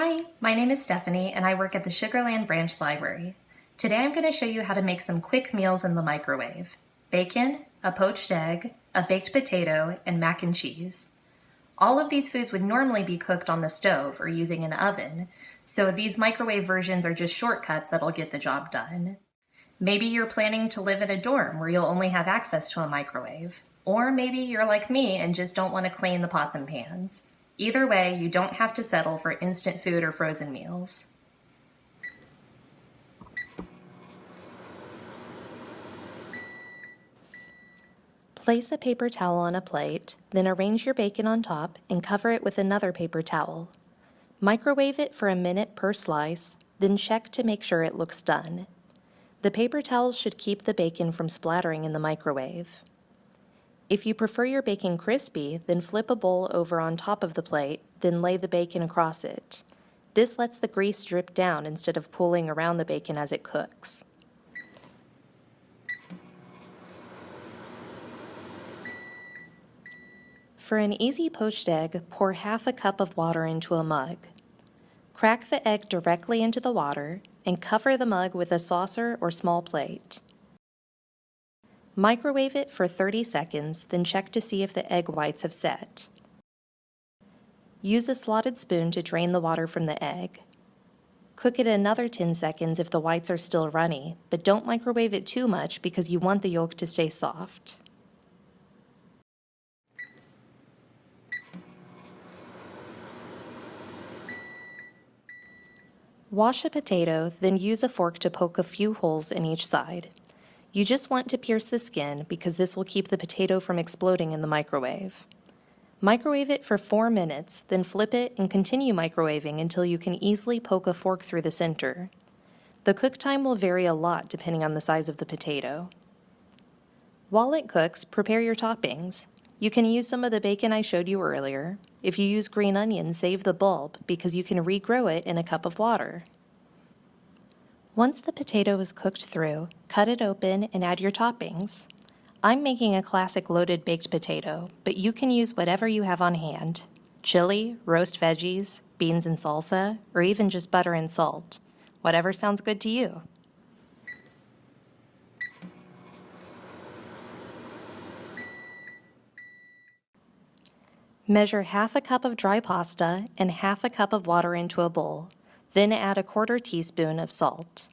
Hi, my name is Stephanie and I work at the Sugarland Branch Library. Today I'm going to show you how to make some quick meals in the microwave. Bacon, a poached egg, a baked potato, and mac and cheese. All of these foods would normally be cooked on the stove or using an oven, so these microwave versions are just shortcuts that'll get the job done. Maybe you're planning to live in a dorm where you'll only have access to a microwave. Or maybe you're like me and just don't want to clean the pots and pans. Either way, you don't have to settle for instant food or frozen meals. Place a paper towel on a plate, then arrange your bacon on top and cover it with another paper towel. Microwave it for a minute per slice, then check to make sure it looks done. The paper towels should keep the bacon from splattering in the microwave. If you prefer your bacon crispy, then flip a bowl over on top of the plate, then lay the bacon across it. This lets the grease drip down instead of pooling around the bacon as it cooks. For an easy poached egg, pour half a cup of water into a mug. Crack the egg directly into the water and cover the mug with a saucer or small plate. Microwave it for 30 seconds, then check to see if the egg whites have set. Use a slotted spoon to drain the water from the egg. Cook it another 10 seconds if the whites are still runny, but don't microwave it too much because you want the yolk to stay soft. Wash a potato, then use a fork to poke a few holes in each side. You just want to pierce the skin because this will keep the potato from exploding in the microwave. Microwave it for 4 minutes, then flip it and continue microwaving until you can easily poke a fork through the center. The cook time will vary a lot depending on the size of the potato. While it cooks, prepare your toppings. You can use some of the bacon I showed you earlier. If you use green onion, save the bulb because you can regrow it in a cup of water. Once the potato is cooked through, cut it open and add your toppings. I'm making a classic loaded baked potato, but you can use whatever you have on hand. Chili, roast veggies, beans and salsa, or even just butter and salt. Whatever sounds good to you. Measure half a cup of dry pasta and half a cup of water into a bowl. Then add a 1/4 teaspoon of salt.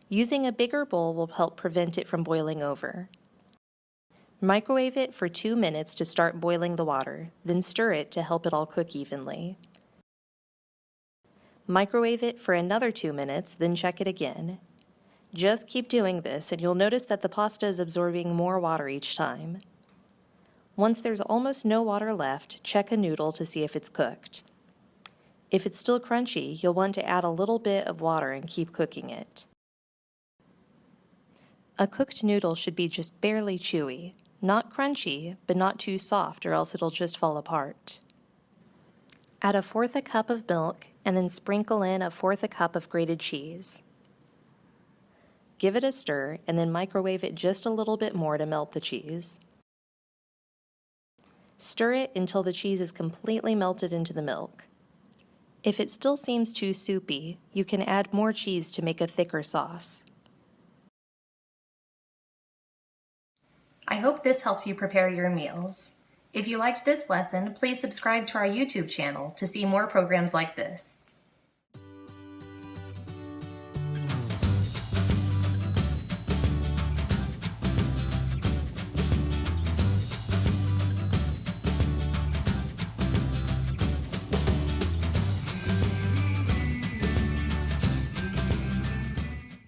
Using a bigger bowl will help prevent it from boiling over. Microwave it for 2 minutes to start boiling the water, then stir it to help it all cook evenly. Microwave it for another 2 minutes, then check it again. Just keep doing this and you'll notice that the pasta is absorbing more water each time. Once there's almost no water left, check a noodle to see if it's cooked. If it's still crunchy, you'll want to add a little bit of water and keep cooking it. A cooked noodle should be just barely chewy, not crunchy, but not too soft or else it'll just fall apart. Add 1/4 cup of milk and then sprinkle in 1/4 cup of grated cheese. Give it a stir and then microwave it just a little bit more to melt the cheese. Stir it until the cheese is completely melted into the milk. If it still seems too soupy, you can add more cheese to make a thicker sauce. I hope this helps you prepare your meals. If you liked this lesson, please subscribe to our YouTube channel to see more programs like this.